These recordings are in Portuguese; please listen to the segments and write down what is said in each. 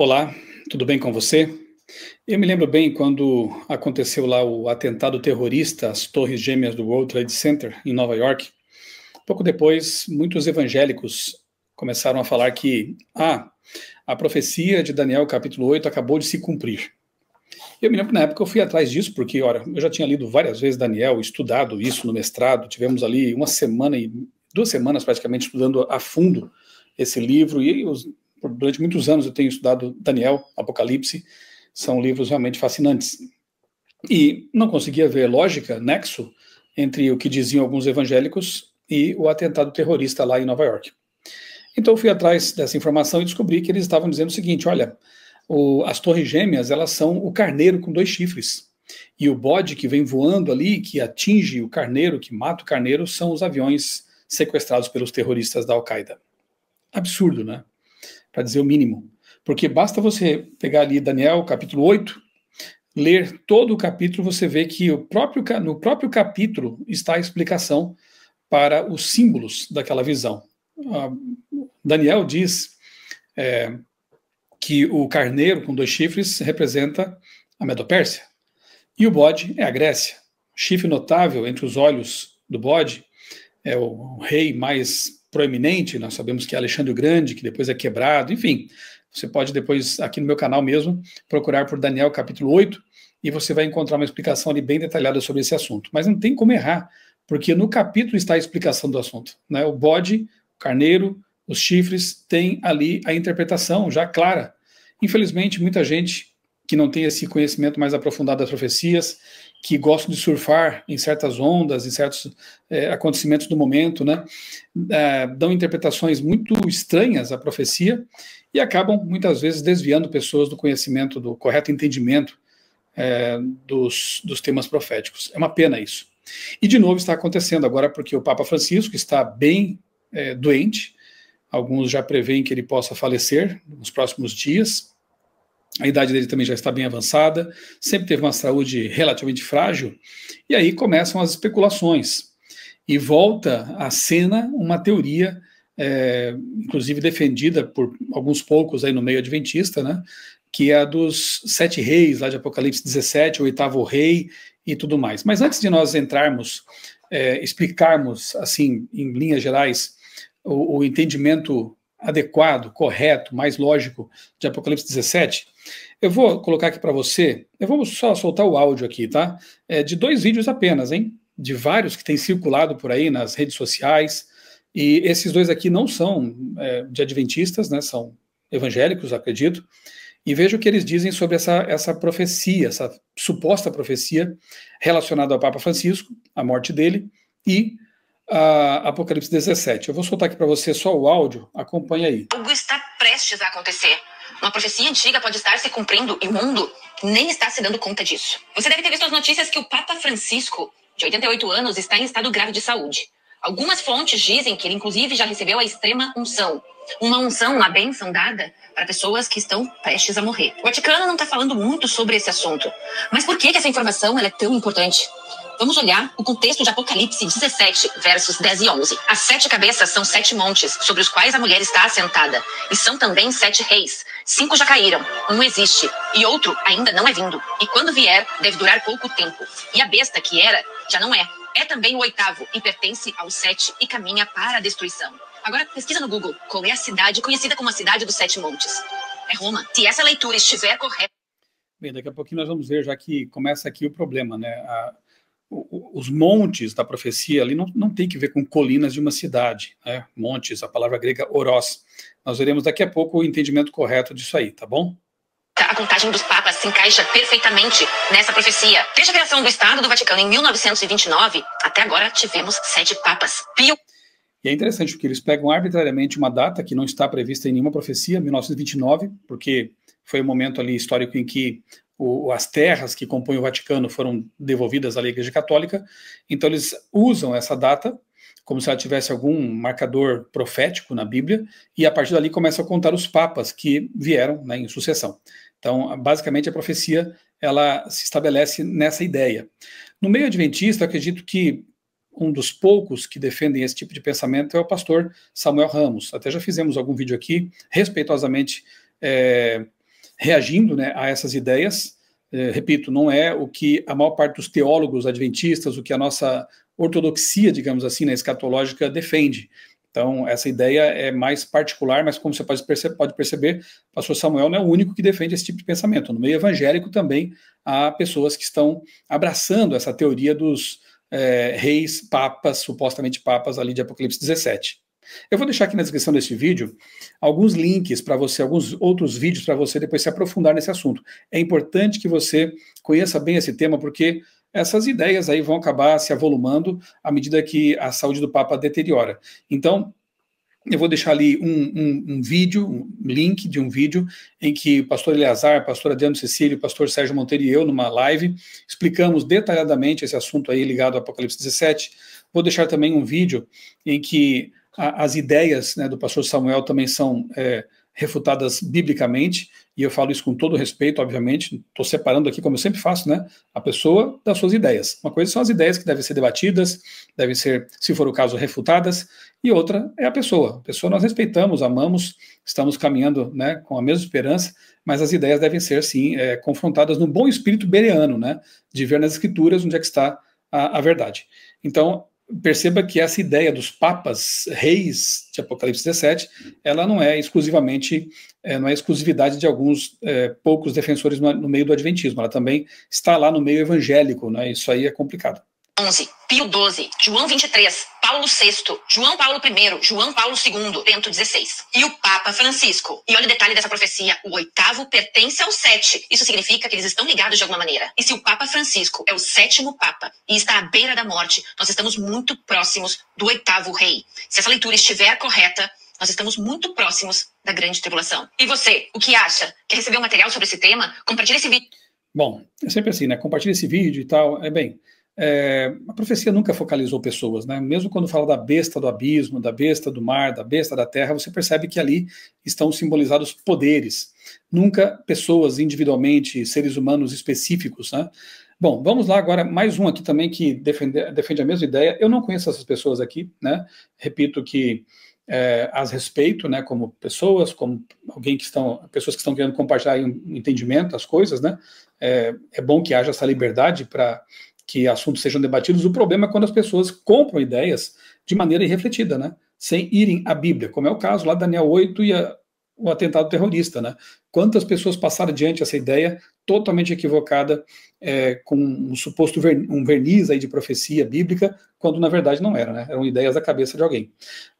Olá, tudo bem com você? Eu me lembro bem quando aconteceu lá o atentado terrorista às Torres Gêmeas do World Trade Center, em Nova York. Pouco depois, muitos evangélicos começaram a falar que a profecia de Daniel capítulo 8 acabou de se cumprir. Eu me lembro que na época eu fui atrás disso, porque, ora, eu já tinha lido várias vezes Daniel, estudado isso no mestrado, tivemos ali uma semana e 2 semanas praticamente estudando a fundo esse livro, e durante muitos anos eu tenho estudado Daniel, Apocalipse, são livros realmente fascinantes. E não conseguia ver lógica, nexo, entre o que diziam alguns evangélicos e o atentado terrorista lá em Nova York. Então eu fui atrás dessa informação e descobri que eles estavam dizendo o seguinte: olha, as Torres Gêmeas, elas são o carneiro com 2 chifres. E o bode que vem voando ali, que atinge o carneiro, que mata o carneiro, são os aviões sequestrados pelos terroristas da Al-Qaeda. Absurdo, né? Para dizer o mínimo. Porque basta você pegar ali Daniel, capítulo 8, ler todo o capítulo, você vê que no próprio capítulo está a explicação para os símbolos daquela visão. Daniel diz que o carneiro com 2 chifres representa a Medopérsia, e o bode é a Grécia. Chifre notável entre os olhos do bode é o rei mais proeminente, nós sabemos que é Alexandre o Grande, que depois é quebrado, enfim. Você pode depois, aqui no meu canal mesmo, procurar por Daniel capítulo 8, e você vai encontrar uma explicação ali bem detalhada sobre esse assunto. Mas não tem como errar, porque no capítulo está a explicação do assunto, né? O bode, o carneiro, os chifres, tem ali a interpretação já clara. Infelizmente, muita gente que não tem esse conhecimento mais aprofundado das profecias, que gostam de surfar em certas ondas, em certos acontecimentos do momento, né? Dão interpretações muito estranhas à profecia e acabam, muitas vezes, desviando pessoas do conhecimento, do correto entendimento dos temas proféticos. É uma pena isso. E, de novo, está acontecendo agora porque o Papa Francisco está bem doente. Alguns já preveem que ele possa falecer nos próximos dias. A idade dele também já está bem avançada, sempre teve uma saúde relativamente frágil, e aí começam as especulações. E volta à cena uma teoria, inclusive defendida por alguns poucos aí no meio adventista, né, que é a dos 7 reis, lá de Apocalipse 17, o 8º rei e tudo mais. Mas antes de nós entrarmos, explicarmos, assim, em linhas gerais, o entendimento adequado, correto, mais lógico de Apocalipse 17, eu vou colocar aqui para você, eu vou só soltar o áudio aqui, tá? De 2 vídeos apenas, hein? De vários que têm circulado por aí nas redes sociais, e esses 2 aqui não são de adventistas, né? São evangélicos, acredito, e veja o que eles dizem sobre essa profecia, essa suposta profecia relacionada ao Papa Francisco, a morte dele, e Apocalipse 17. Eu vou soltar aqui para você só o áudio, acompanha aí. Algo está prestes a acontecer. Uma profecia antiga pode estar se cumprindo e o mundo nem está se dando conta disso. Você deve ter visto as notícias que o Papa Francisco, de 88 anos, está em estado grave de saúde. Algumas fontes dizem que ele, inclusive, já recebeu a extrema unção. Uma bênção dada para pessoas que estão prestes a morrer. O Vaticano não está falando muito sobre esse assunto. Mas por que essa informação é tão importante? Vamos olhar o contexto de Apocalipse 17, versos 10 e 11. As 7 cabeças são 7 montes, sobre os quais a mulher está assentada. E são também 7 reis. 5 já caíram, um existe, e outro ainda não é vindo. E quando vier, deve durar pouco tempo. E a besta que era, já não é. É também o 8º, e pertence aos 7, e caminha para a destruição. Agora, pesquisa no Google, qual é a cidade conhecida como a cidade dos 7 montes? É Roma. Se essa leitura estiver correta... Bem, daqui a pouquinho nós vamos ver, já que começa aqui o problema, né? Os montes da profecia ali não tem que ver com colinas de uma cidade, né? Montes, a palavra grega oros. Nós veremos daqui a pouco o entendimento correto disso aí, tá bom? A contagem dos papas se encaixa perfeitamente nessa profecia. Desde a criação do Estado do Vaticano em 1929, até agora tivemos 7 papas. Pio... E é interessante porque eles pegam arbitrariamente uma data que não está prevista em nenhuma profecia, 1929, porque foi o momento ali histórico em que as terras que compõem o Vaticano foram devolvidas à Igreja Católica, então eles usam essa data como se ela tivesse algum marcador profético na Bíblia, e a partir dali começam a contar os papas que vieram, né, em sucessão. Então, basicamente, a profecia ela se estabelece nessa ideia. No meio adventista, acredito que um dos poucos que defendem esse tipo de pensamento é o pastor Samuel Ramos. Até já fizemos algum vídeo aqui, respeitosamente, reagindo, né, a essas ideias. Repito, não é o que a maior parte dos teólogos adventistas, o que a nossa ortodoxia, digamos assim, né, escatológica defende. Então, essa ideia é mais particular, mas como você pode perceber, o pastor Samuel não é o único que defende esse tipo de pensamento. No meio evangélico também há pessoas que estão abraçando essa teoria dos reis, papas, supostamente papas, ali de Apocalipse 17. Eu vou deixar aqui na descrição desse vídeo alguns links para você, alguns outros vídeos para você depois se aprofundar nesse assunto. É importante que você conheça bem esse tema, porque essas ideias aí vão acabar se avolumando à medida que a saúde do Papa deteriora. Então, eu vou deixar ali um vídeo, um link de um vídeo em que o pastor Eleazar, a pastora Adriano Cecílio, o pastor Sérgio Monteiro e eu, numa live, explicamos detalhadamente esse assunto aí ligado ao Apocalipse 17. Vou deixar também um vídeo em que as ideias, né, do pastor Samuel também são refutadas biblicamente, e eu falo isso com todo respeito, obviamente, estou separando aqui, como eu sempre faço, né, a pessoa das suas ideias. Uma coisa são as ideias que devem ser debatidas, devem ser, se for o caso, refutadas, e outra é a pessoa. A pessoa nós respeitamos, amamos, estamos caminhando, né, com a mesma esperança, mas as ideias devem ser, sim, confrontadas no bom espírito bereano, né, de ver nas escrituras onde é que está a verdade. Então, perceba que essa ideia dos papas reis de Apocalipse 17, ela não é exclusivamente, não é exclusividade de alguns poucos defensores no meio do adventismo, ela também está lá no meio evangélico, né? Isso aí é complicado. 11, Pio XII, João 23, Paulo VI, João Paulo I, João Paulo II, Bento XVI. E o Papa Francisco. E olha o detalhe dessa profecia, o 8º pertence ao 7. Isso significa que eles estão ligados de alguma maneira. E se o Papa Francisco é o 7º Papa e está à beira da morte, nós estamos muito próximos do 8º rei. Se essa leitura estiver correta, nós estamos muito próximos da grande tribulação. E você, o que acha? Quer receber um material sobre esse tema? Compartilhe esse vídeo. Bom, é sempre assim, né? Compartilhe esse vídeo e tal. A profecia nunca focalizou pessoas, né? Mesmo quando fala da besta do abismo, da besta do mar, da besta da terra, você percebe que ali estão simbolizados poderes, nunca pessoas individualmente, seres humanos específicos, né? Bom, vamos lá agora, mais um aqui também que defende a mesma ideia. Eu não conheço essas pessoas aqui, né? Repito que as respeito, né, como pessoas, como pessoas que estão querendo compartilhar um entendimento, as coisas, né? É bom que haja essa liberdade para que assuntos sejam debatidos. O problema é quando as pessoas compram ideias de maneira irrefletida, né? Sem irem à Bíblia, como é o caso lá de Daniel 8 e o atentado terrorista, né? Quantas pessoas passaram adiante essa ideia totalmente equivocada, com um suposto verniz aí de profecia bíblica, quando na verdade não era, né? Eram ideias da cabeça de alguém.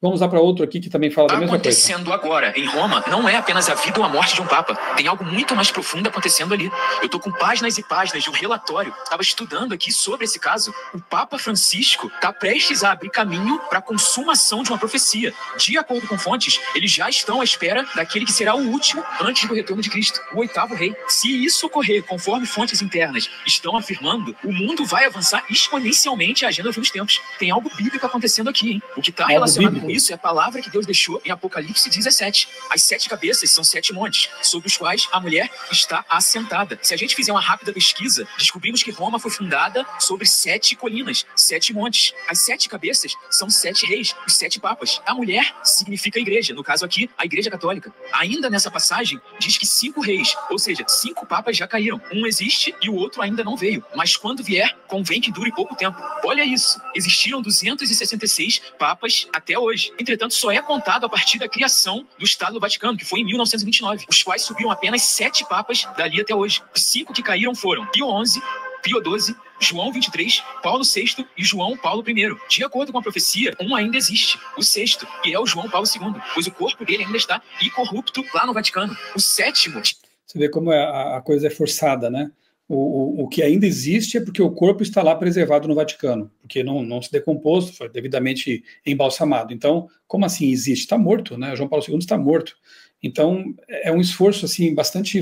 Vamos lá para outro aqui que também fala da mesma coisa. Acontecendo agora em Roma não é apenas a vida ou a morte de um papa. Tem algo muito mais profundo acontecendo ali. Eu tô com páginas e páginas de um relatório. Estava estudando aqui sobre esse caso. O Papa Francisco está prestes a abrir caminho para a consumação de uma profecia. De acordo com fontes, eles já estão à espera daquele que será o último antes do retorno de Cristo, o 8º rei. Se isso ocorrer conforme fontes internas estão afirmando, o mundo vai avançar exponencialmente a agenda dos tempos. Tem algo bíblico acontecendo aqui, hein? O que está relacionado com isso é a palavra que Deus deixou em Apocalipse 17. As 7 cabeças são 7 montes, sobre os quais a mulher está assentada. Se a gente fizer uma rápida pesquisa, descobrimos que Roma foi fundada sobre 7 colinas, 7 montes. As 7 cabeças são 7 reis, os 7 papas. A mulher significa a igreja, no caso aqui, a Igreja Católica. Ainda nessa passagem, diz que 5 reis, ou seja, 5 papas já caíram. Um existe e o outro ainda não veio. Mas quando vier, convém que dure pouco tempo. Olha isso, existiram 266 papas até hoje. Entretanto, só é contado a partir da criação do Estado do Vaticano, que foi em 1929, os quais subiram apenas 7 papas dali até hoje. Os 5 que caíram foram Pio XI, Pio XII, João 23, Paulo VI e João Paulo I. De acordo com a profecia, um ainda existe, o 6º, que é o João Paulo II, pois o corpo dele ainda está incorrupto lá no Vaticano. O 7º... Você vê como a coisa é forçada, né? O que ainda existe é porque o corpo está lá preservado no Vaticano, porque não se decompôs, foi devidamente embalsamado. Então, como assim existe? Está morto, né? João Paulo II está morto. Então, é um esforço assim, bastante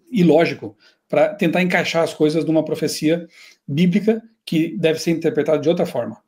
ilógico para tentar encaixar as coisas numa profecia bíblica que deve ser interpretada de outra forma.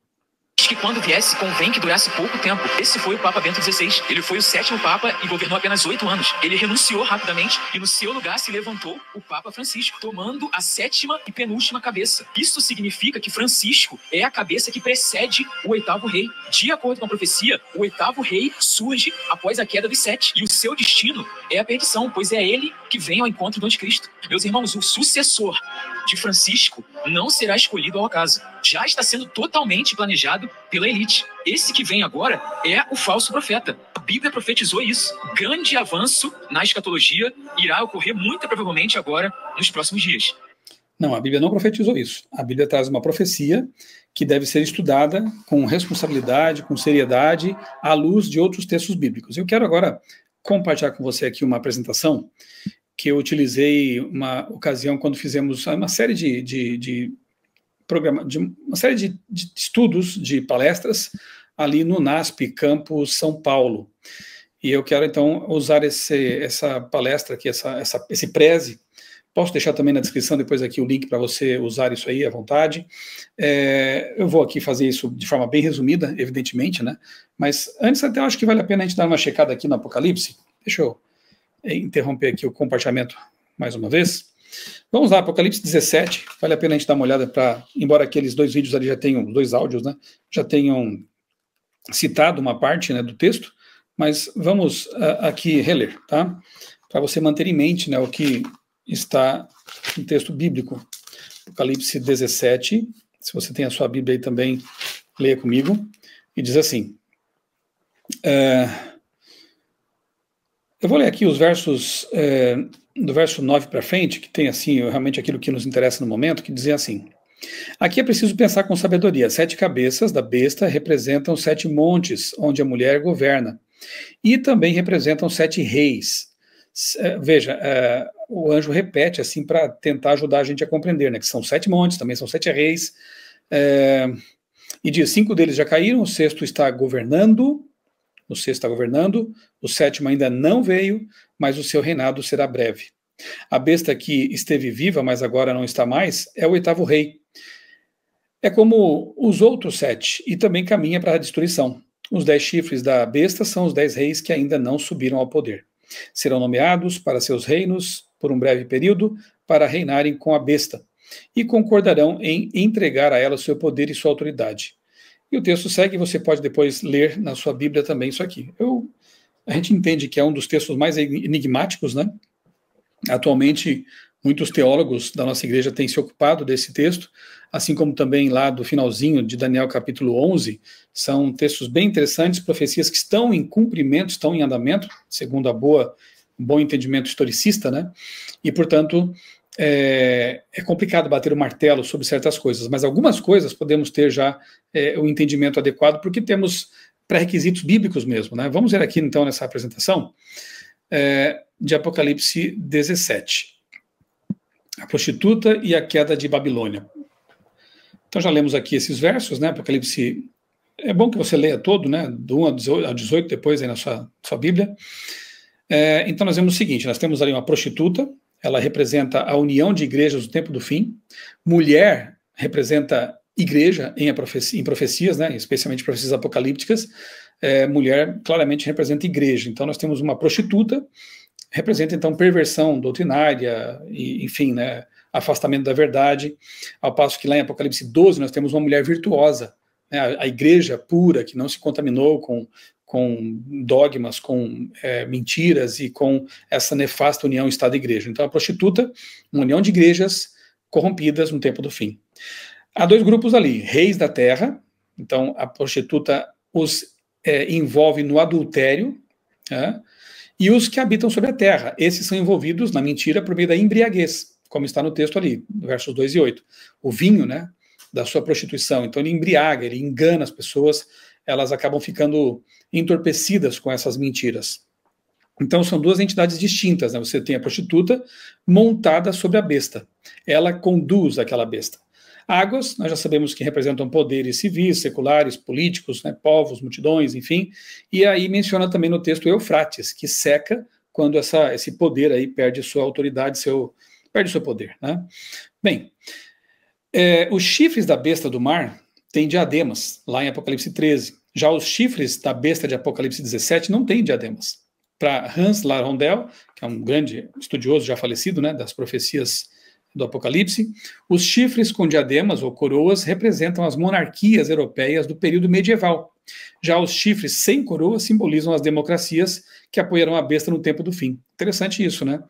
que quando viesse, convém que durasse pouco tempo. Esse foi o Papa Bento XVI. Ele foi o 7º Papa e governou apenas 8 anos. Ele renunciou rapidamente e no seu lugar se levantou o Papa Francisco, tomando a 7ª e penúltima cabeça. Isso significa que Francisco é a cabeça que precede o 8º rei. De acordo com a profecia, o 8º rei surge após a queda dos 7 e o seu destino é a perdição, pois é ele que vem ao encontro do anticristo. Meus irmãos, o sucessor de Francisco não será escolhido ao acaso. Já está sendo totalmente planejado pela elite. Esse que vem agora é o falso profeta. A Bíblia profetizou isso. Grande avanço na escatologia irá ocorrer muito provavelmente agora nos próximos dias. Não, a Bíblia não profetizou isso. A Bíblia traz uma profecia que deve ser estudada com responsabilidade, com seriedade, à luz de outros textos bíblicos. Eu quero agora compartilhar com você aqui uma apresentação que eu utilizei uma ocasião quando fizemos uma série de estudos, de palestras, ali no NASP, Campus São Paulo. E eu quero, então, usar essa palestra aqui, esse preze. Posso deixar também na descrição depois aqui o link para você usar isso aí à vontade. Eu vou aqui fazer isso de forma bem resumida, evidentemente, né? Mas antes até eu acho que vale a pena a gente dar uma checada aqui no Apocalipse. Deixa eu interromper aqui o compartilhamento mais uma vez. Vamos lá, Apocalipse 17, vale a pena a gente dar uma olhada embora aqueles 2 vídeos ali já tenham, 2 áudios, né, já tenham citado uma parte, né, do texto, mas vamos aqui reler, tá? Para você manter em mente, né, o que está no texto bíblico. Apocalipse 17, se você tem a sua Bíblia aí também, leia comigo, e diz assim, eu vou ler aqui os versos do verso 9 para frente, que tem assim realmente aquilo que nos interessa no momento, que dizia assim: aqui é preciso pensar com sabedoria. 7 cabeças da besta representam 7 montes, onde a mulher governa, e também representam 7 reis. Veja, o anjo repete assim para tentar ajudar a gente a compreender, né, que são 7 montes, também são 7 reis, e diz: 5 deles já caíram, o 6º está governando, o 6º está governando, o 7º ainda não veio, mas o seu reinado será breve. A besta que esteve viva, mas agora não está mais, é o 8º rei. É como os outros 7, e também caminha para a destruição. Os 10 chifres da besta são os 10 reis que ainda não subiram ao poder. Serão nomeados para seus reinos por um breve período, para reinarem com a besta, e concordarão em entregar a ela seu poder e sua autoridade. E o texto segue, você pode depois ler na sua Bíblia também isso aqui. A gente entende que é um dos textos mais enigmáticos, né? Atualmente, muitos teólogos da nossa igreja têm se ocupado desse texto, assim como também lá do finalzinho de Daniel capítulo 11, são textos bem interessantes, profecias que estão em cumprimento, estão em andamento, segundo um bom entendimento historicista, né? E, portanto, é complicado bater o martelo sobre certas coisas, mas algumas coisas podemos ter já o entendimento adequado, porque temos pré-requisitos bíblicos mesmo, né? Vamos ver aqui, então, nessa apresentação de Apocalipse 17. A prostituta e a queda de Babilônia. Então, já lemos aqui esses versos, né? Apocalipse, é bom que você leia todo, né? Do 1 a 18, depois aí na sua Bíblia. Então, nós vemos o seguinte, nós temos ali uma prostituta, ela representa a união de igrejas do tempo do fim. Mulher representa igreja em profecias, né, especialmente profecias apocalípticas. Mulher claramente representa igreja. Então nós temos uma prostituta, representa então perversão doutrinária, e, enfim, né, afastamento da verdade, ao passo que lá em Apocalipse 12 nós temos uma mulher virtuosa, né, a igreja pura, que não se contaminou com dogmas, com mentiras e com essa nefasta união Estado-Igreja. Então, a prostituta, uma união de igrejas corrompidas no tempo do fim. Há 2 grupos ali, reis da terra, então a prostituta os envolve no adultério, né, e os que habitam sobre a terra, esses são envolvidos na mentira por meio da embriaguez, como está no texto ali, versos 2 e 8. O vinho, né, da sua prostituição, então ele embriaga, ele engana as pessoas, elas acabam ficando entorpecidas com essas mentiras. Então são 2 entidades distintas, né? Você tem a prostituta montada sobre a besta. Ela conduz aquela besta. Águas, nós já sabemos que representam poderes civis, seculares, políticos, né? Povos, multidões, enfim. E aí menciona também no texto Eufrates, que seca quando esse poder aí perde sua autoridade, perde seu poder, né? Bem, os chifres da besta do mar têm diademas, lá em Apocalipse 13. Já os chifres da besta de Apocalipse 17 não têm diademas. Para Hans Larondel, que é um grande estudioso já falecido, né, das profecias do Apocalipse, os chifres com diademas ou coroas representam as monarquias europeias do período medieval. Já os chifres sem coroa simbolizam as democracias que apoiarão a besta no tempo do fim. Interessante isso, né?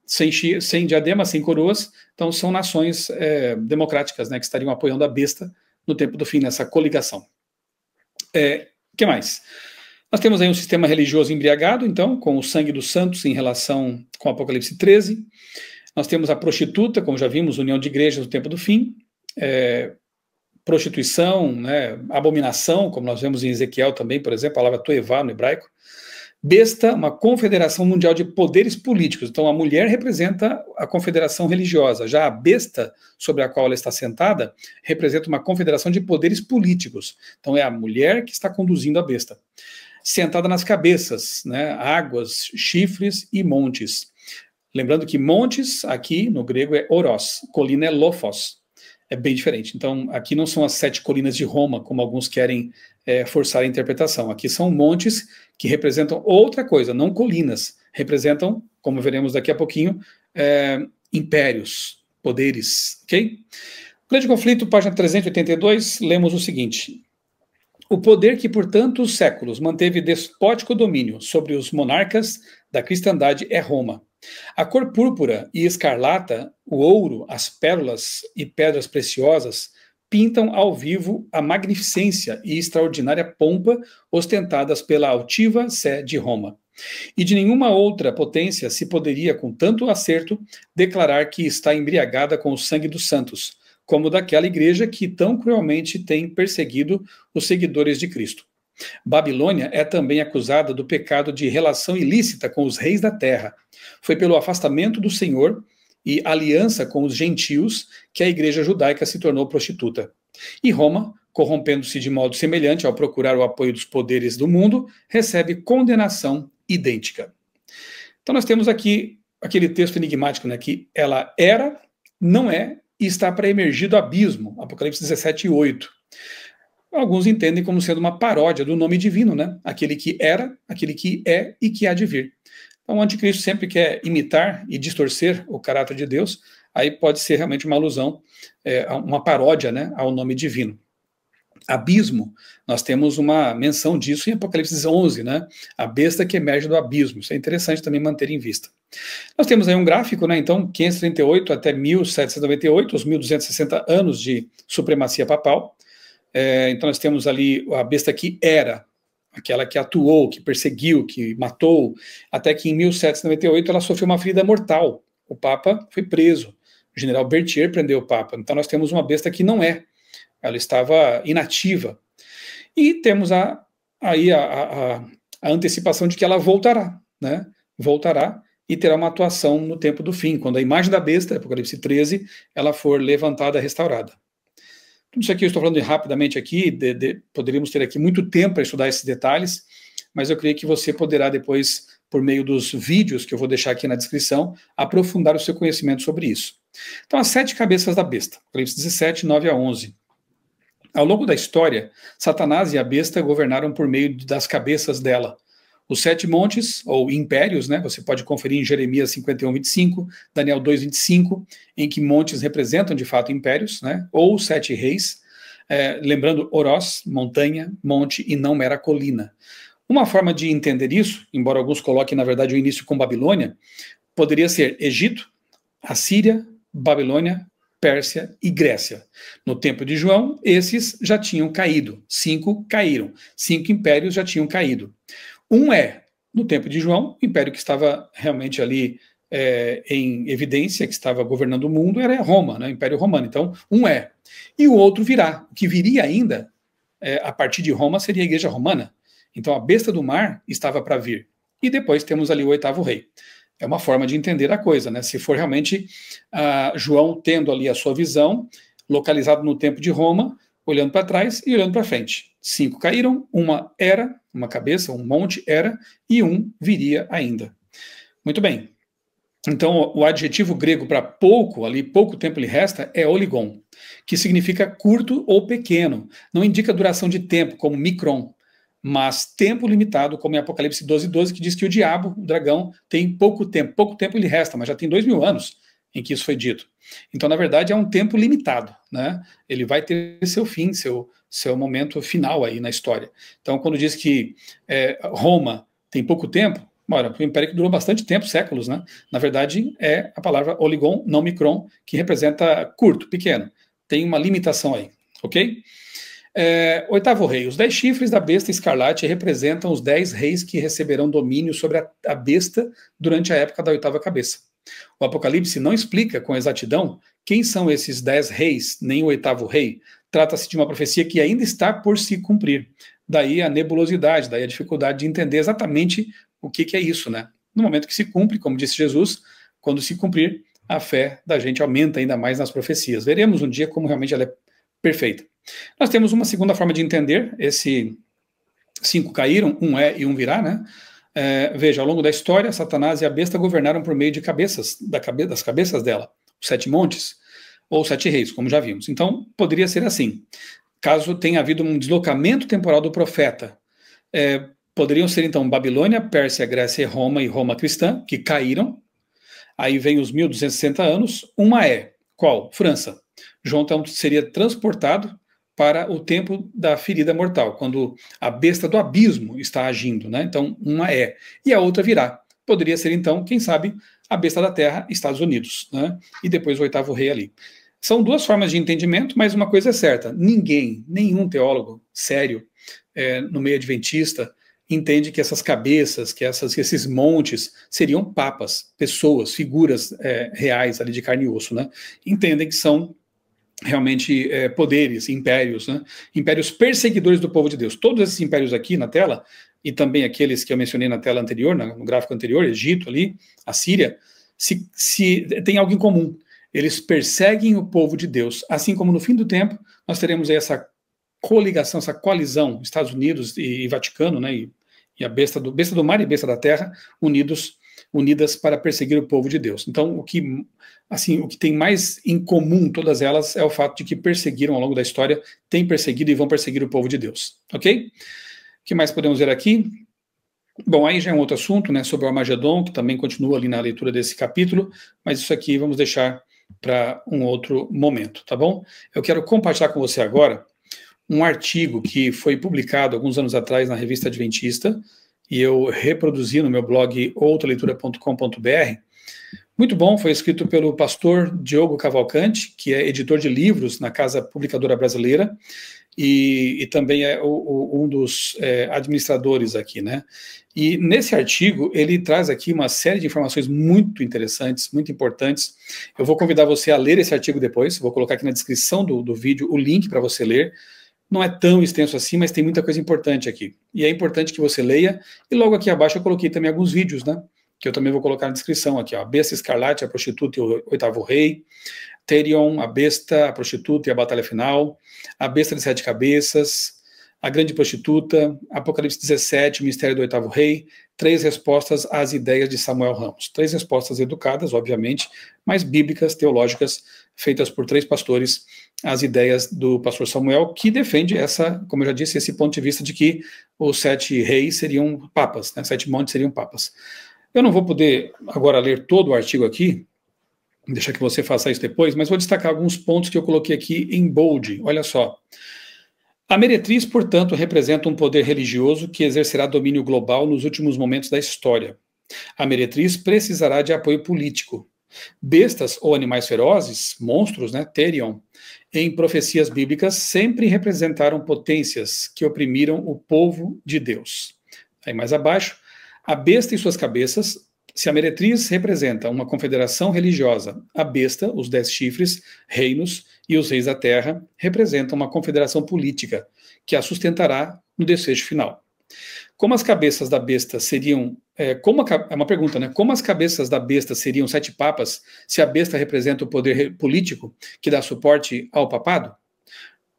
Sem diadema, sem coroas, então são nações democráticas, né, que estariam apoiando a besta no tempo do fim, nessa coligação. Que mais? Nós temos aí um sistema religioso embriagado, então, com o sangue dos santos em relação com Apocalipse 13. Nós temos a prostituta, como já vimos, união de igrejas no tempo do fim, prostituição, né, abominação, como nós vemos em Ezequiel também, por exemplo, a palavra toevá no hebraico. Besta, uma confederação mundial de poderes políticos. Então, a mulher representa a confederação religiosa. Já a besta, sobre a qual ela está sentada, representa uma confederação de poderes políticos. Então, é a mulher que está conduzindo a besta. Sentada nas cabeças, né, águas, chifres e montes. Lembrando que montes, aqui no grego, é oros, colina é lofos. É bem diferente. Então, aqui não são as 7 colinas de Roma, como alguns querem forçar a interpretação. Aqui são montes que representam outra coisa, não colinas. Representam, como veremos daqui a pouquinho, impérios, poderes, ok? Grande Conflito, página 382, lemos o seguinte: o poder que por tantos séculos manteve despótico domínio sobre os monarcas da cristandade é Roma. A cor púrpura e escarlata, o ouro, as pérolas e pedras preciosas pintam ao vivo a magnificência e extraordinária pompa ostentadas pela altiva sé de Roma. E de nenhuma outra potência se poderia, com tanto acerto, declarar que está embriagada com o sangue dos santos, como daquela igreja que tão cruelmente tem perseguido os seguidores de Cristo. Babilônia é também acusada do pecado de relação ilícita com os reis da terra. Foi pelo afastamento do Senhor e aliança com os gentios que a igreja judaica se tornou prostituta. E Roma, corrompendo-se de modo semelhante ao procurar o apoio dos poderes do mundo, recebe condenação idêntica. Então nós temos aqui aquele texto enigmático, né, que ela era, não é e está para emergir do abismo, Apocalipse 17:8. Alguns entendem como sendo uma paródia do nome divino, né? Aquele que era, aquele que é e que há de vir. Então o anticristo sempre quer imitar e distorcer o caráter de Deus, aí pode ser realmente uma alusão, uma paródia, né, ao nome divino. Abismo, nós temos uma menção disso em Apocalipse 11, né? A besta que emerge do abismo. Isso é interessante também manter em vista. Nós temos aí um gráfico, né? Então, 538 até 1798, os 1260 anos de supremacia papal. Então, nós temos ali a besta que era, aquela que atuou, que perseguiu, que matou, até que em 1798 ela sofreu uma ferida mortal. O Papa foi preso. O general Berthier prendeu o Papa. Então, nós temos uma besta que não é. Ela estava inativa. E temos a antecipação de que ela voltará, né? Voltará e terá uma atuação no tempo do fim, quando a imagem da besta, Apocalipse 13, ela for levantada, restaurada. Tudo isso aqui eu estou falando rapidamente aqui, poderíamos ter aqui muito tempo para estudar esses detalhes, mas eu creio que você poderá depois, por meio dos vídeos que eu vou deixar aqui na descrição, aprofundar o seu conhecimento sobre isso. Então, as 7 cabeças da besta, Apocalipse 17, 9 a 11. Ao longo da história, Satanás e a besta governaram por meio das cabeças dela. Os 7 montes, ou impérios, né, você pode conferir em Jeremias 51, 25, Daniel 2, 25, em que montes representam de fato impérios, né, ou 7 reis, lembrando Orós, montanha, monte e não mera colina. Uma forma de entender isso, embora alguns coloquem na verdade o início com Babilônia, poderia ser Egito, Assíria, Babilônia, Pérsia e Grécia. No tempo de João, esses já tinham caído. 5 caíram. 5 impérios já tinham caído. No tempo de João, o império que estava realmente ali em evidência, que estava governando o mundo, era Roma, né, o Império Romano. Então, E o outro virá. O que viria ainda, a partir de Roma, seria a Igreja Romana. Então, a besta do mar estava para vir. E depois temos ali o 8º rei. É uma forma de entender a coisa, né? Se for realmente João tendo ali a sua visão, localizado no tempo de Roma, olhando para trás e olhando para frente. 5 caíram, uma cabeça, um monte era, e 1 viria ainda. Muito bem. Então, o adjetivo grego para pouco, ali, pouco tempo lhe resta, é oligon, que significa curto ou pequeno. Não indica duração de tempo, como micron, mas tempo limitado, como em Apocalipse 12:12, que diz que o diabo, o dragão, tem pouco tempo lhe resta, mas já tem 2000 anos em que isso foi dito. Então, na verdade, é um tempo limitado, né? Ele vai ter seu fim, seu momento final aí na história. Então, quando diz que Roma tem pouco tempo, ora, o império que durou bastante tempo, séculos, né? Na verdade, é a palavra oligon, não micron, que representa curto, pequeno. Tem uma limitação aí, ok? Oitavo rei. Os 10 chifres da besta escarlate representam os 10 reis que receberão domínio sobre a besta durante a época da oitava cabeça. O Apocalipse não explica com exatidão quem são esses 10 reis, nem o oitavo rei. Trata-se de uma profecia que ainda está por se cumprir. Daí a nebulosidade, daí a dificuldade de entender exatamente o que é isso, né? No momento que se cumpre, como disse Jesus, quando se cumprir, a fé da gente aumenta ainda mais nas profecias. Veremos um dia como realmente ela é perfeita. Nós temos uma segunda forma de entender esse 5 caíram, um é e um virá, né? Veja, ao longo da história, Satanás e a besta governaram por meio de cabeças, das cabeças dela, os 7 montes, ou 7 reis, como já vimos. Então, poderia ser assim. Caso tenha havido um deslocamento temporal do profeta, poderiam ser, então, Babilônia, Pérsia, Grécia e Roma cristã, que caíram. Aí vem os 1260 anos. Uma qual? França. João, então, seria transportado para o tempo da ferida mortal, quando a besta do abismo está agindo, né? Então, uma e a outra virá. Poderia ser, então, quem sabe, a besta da terra, Estados Unidos, né? E depois o oitavo rei ali. São duas formas de entendimento, mas uma coisa é certa: nenhum teólogo sério no meio adventista entende que essas cabeças, que esses montes seriam papas, pessoas, figuras reais ali de carne e osso, né? Entendem que são realmente poderes, impérios, né? Impérios perseguidores do povo de Deus. Todos esses impérios aqui na tela, e também aqueles que eu mencionei na tela anterior, no gráfico anterior, Egito ali, Assíria, se tem algo em comum. Eles perseguem o povo de Deus, assim como no fim do tempo nós teremos aí essa coligação, essa coalizão, Estados Unidos e Vaticano, né, e a besta do mar e besta da terra, unidas para perseguir o povo de Deus. Então, o que tem mais em comum todas elas é o fato de que perseguiram ao longo da história, têm perseguido e vão perseguir o povo de Deus, ok? O que mais podemos ver aqui? Bom, aí já é um outro assunto, né, sobre o Armagedon, que também continua ali na leitura desse capítulo, mas isso aqui vamos deixar para um outro momento, tá bom? Eu quero compartilhar com você agora um artigo que foi publicado alguns anos atrás na Revista Adventista, e eu reproduzi no meu blog outraleitura.com.br. Muito bom, foi escrito pelo pastor Diogo Cavalcante, que é editor de livros na Casa Publicadora Brasileira, e também é um dos administradores aqui, né? E nesse artigo, ele traz aqui uma série de informações muito interessantes, muito importantes. Eu vou convidar você a ler esse artigo depois, vou colocar aqui na descrição do vídeo o link para você ler. Não é tão extenso assim, mas tem muita coisa importante aqui. E é importante que você leia, e logo aqui abaixo eu coloquei também alguns vídeos, né? Que eu também vou colocar na descrição aqui, ó. A besta escarlate, a prostituta e o oitavo rei, Therion, a besta, a prostituta e a batalha final, a besta de 7 cabeças, a grande prostituta, Apocalipse 17, o mistério do oitavo rei, 3 respostas às ideias de Samuel Ramos. 3 respostas educadas, obviamente, mas bíblicas, teológicas, feitas por 3 pastores, às ideias do pastor Samuel, que defende como eu já disse, esse ponto de vista de que os 7 reis seriam papas, né? 7 montes seriam papas. Eu não vou poder agora ler todo o artigo aqui, deixar que você faça isso depois, mas vou destacar alguns pontos que eu coloquei aqui em bold. Olha só. A meretriz, portanto, representa um poder religioso que exercerá domínio global nos últimos momentos da história. A meretriz precisará de apoio político. Bestas ou animais ferozes, monstros, né, Therion, em profecias bíblicas sempre representaram potências que oprimiram o povo de Deus. Aí mais abaixo, a besta e suas cabeças. Se a meretriz representa uma confederação religiosa, a besta, os 10 chifres, reinos e os reis da terra representam uma confederação política que a sustentará no desfecho final. Como as cabeças da besta seriam... é uma pergunta, né? Como as cabeças da besta seriam 7 papas se a besta representa o poder político que dá suporte ao papado?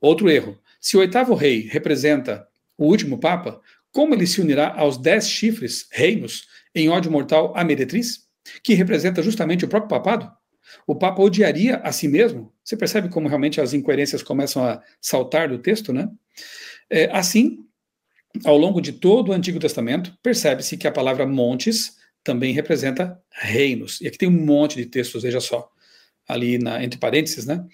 Outro erro. Se o oitavo rei representa o último papa, como ele se unirá aos 10 chifres, reinos, em ódio mortal à meretriz? que representa justamente o próprio papado. O Papa odiaria a si mesmo. Você percebe como realmente as incoerências começam a saltar do texto, né? Assim, ao longo de todo o Antigo Testamento, percebe-se que a palavra montes também representa reinos. E aqui tem um monte de textos, veja só, ali entre parênteses, né?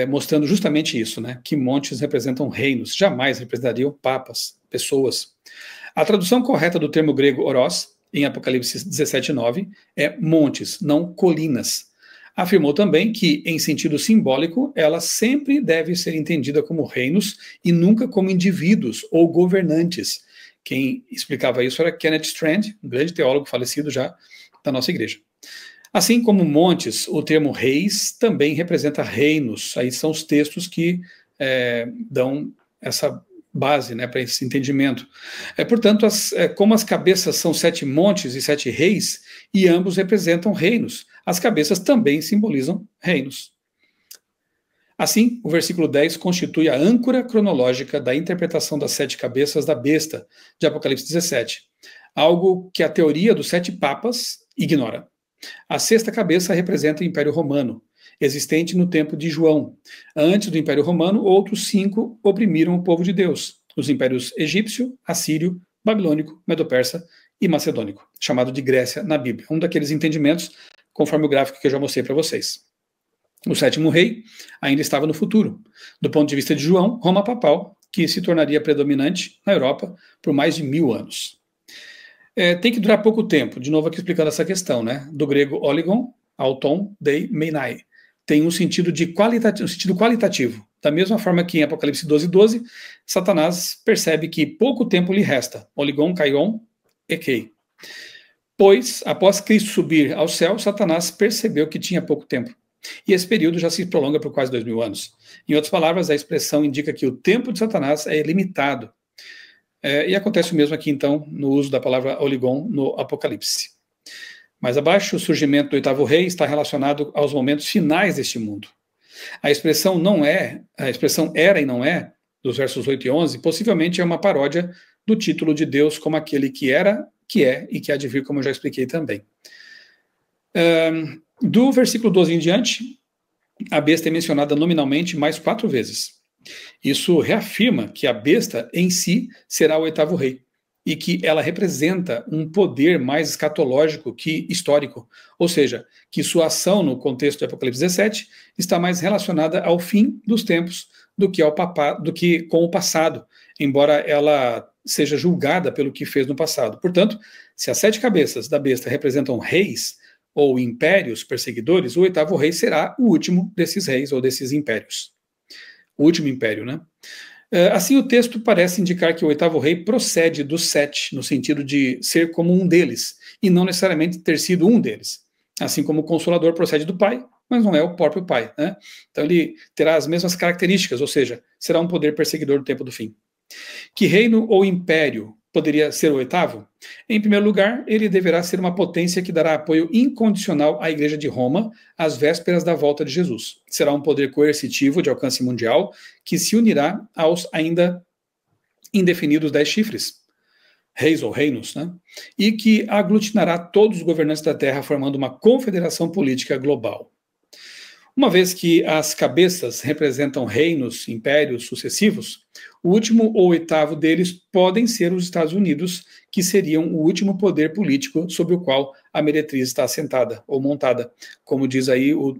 Mostrando justamente isso, né? Que montes representam reinos, jamais representariam papas, pessoas. A tradução correta do termo grego oros, em Apocalipse 17:9, é montes, não colinas. Afirmou também que, em sentido simbólico, ela sempre deve ser entendida como reinos e nunca como indivíduos ou governantes. Quem explicava isso era Kenneth Strand, um grande teólogo falecido já da nossa igreja. Assim como montes, o termo reis também representa reinos. Aí são os textos que dão essa base, né, para esse entendimento. Portanto, como as cabeças são 7 montes e 7 reis, e ambos representam reinos, as cabeças também simbolizam reinos. Assim, o versículo 10 constitui a âncora cronológica da interpretação das 7 cabeças da besta de Apocalipse 17, algo que a teoria dos 7 papas ignora. A 6ª cabeça representa o Império Romano, existente no tempo de João. Antes do Império Romano, outros 5 oprimiram o povo de Deus, os impérios egípcio, assírio, babilônico, medo-persa e macedônico, chamado de Grécia na Bíblia. Um daqueles entendimentos, conforme o gráfico que eu já mostrei para vocês. O 7º rei ainda estava no futuro. Do ponto de vista de João, Roma papal, que se tornaria predominante na Europa por mais de 1000 anos. Tem que durar pouco tempo, de novo aqui explicando essa questão, né? Do grego oligon, auton, dei, meinai. Tem um sentido qualitativo. Da mesma forma que em Apocalipse 12:12, Satanás percebe que pouco tempo lhe resta. Oligon, kaion, ekei. Pois, após Cristo subir ao céu, Satanás percebeu que tinha pouco tempo. E esse período já se prolonga por quase 2000 anos. Em outras palavras, a expressão indica que o tempo de Satanás é limitado. E acontece o mesmo aqui, então, no uso da palavra oligon no Apocalipse. Mais abaixo, o surgimento do 8º rei está relacionado aos momentos finais deste mundo. A expressão era e não é, dos versos 8 e 11, possivelmente é uma paródia do título de Deus como aquele que era, que é e que há de vir, como eu já expliquei também. Do versículo 12 em diante, a besta é mencionada nominalmente mais 4 vezes. Isso reafirma que a besta em si será o 8º rei e que ela representa um poder mais escatológico que histórico, ou seja, que sua ação no contexto de Apocalipse 17 está mais relacionada ao fim dos tempos do que com o passado, embora ela seja julgada pelo que fez no passado. Portanto, se as 7 cabeças da besta representam reis ou impérios perseguidores, o 8º rei será o último desses reis ou desses impérios. O último império, né? Assim, o texto parece indicar que o 8º rei procede dos 7, no sentido de ser como um deles, e não necessariamente ter sido um deles. Assim como o Consolador procede do Pai, mas não é o próprio Pai, né? Então ele terá as mesmas características, ou seja, será um poder perseguidor do tempo do fim. Que reino ou império poderia ser o 8º? Em primeiro lugar, ele deverá ser uma potência que dará apoio incondicional à Igreja de Roma às vésperas da volta de Jesus. Será um poder coercitivo de alcance mundial que se unirá aos ainda indefinidos 10 chifres, reis ou reinos, né? E que aglutinará todos os governantes da Terra formando uma confederação política global. Uma vez que as cabeças representam reinos, impérios sucessivos, o último ou 8º deles podem ser os Estados Unidos, que seriam o último poder político sobre o qual a meretriz está assentada ou montada, como diz aí o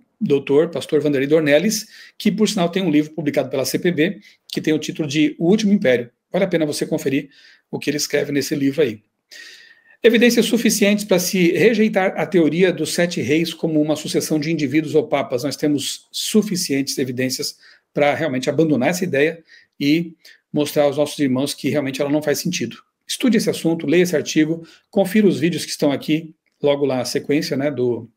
pastor Vanderlei Dornelles, que por sinal tem um livro publicado pela CPB, que tem o título de O Último Império. Vale a pena você conferir o que ele escreve nesse livro aí. Evidências suficientes para se rejeitar a teoria dos 7 reis como uma sucessão de indivíduos ou papas. Nós temos suficientes evidências para realmente abandonar essa ideia e mostrar aos nossos irmãos que realmente ela não faz sentido. Estude esse assunto, leia esse artigo, confira os vídeos que estão aqui, logo lá na sequência, né, do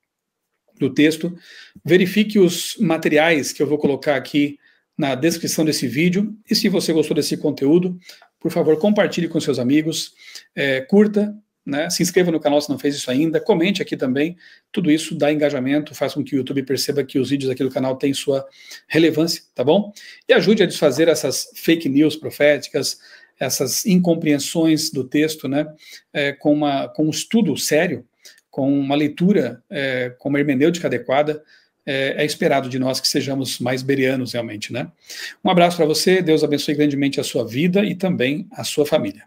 texto, verifique os materiais que eu vou colocar aqui na descrição desse vídeo, e se você gostou desse conteúdo, por favor, compartilhe com seus amigos, curta, né? Se inscreva no canal se não fez isso ainda, comente aqui também, tudo isso dá engajamento, faz com que o YouTube perceba que os vídeos aqui do canal têm sua relevância, tá bom? E ajude a desfazer essas fake news proféticas, essas incompreensões do texto, né? Com um estudo sério, com uma leitura, com uma hermenêutica adequada, é esperado de nós que sejamos mais bereanos realmente, né? Um abraço para você, Deus abençoe grandemente a sua vida e também a sua família.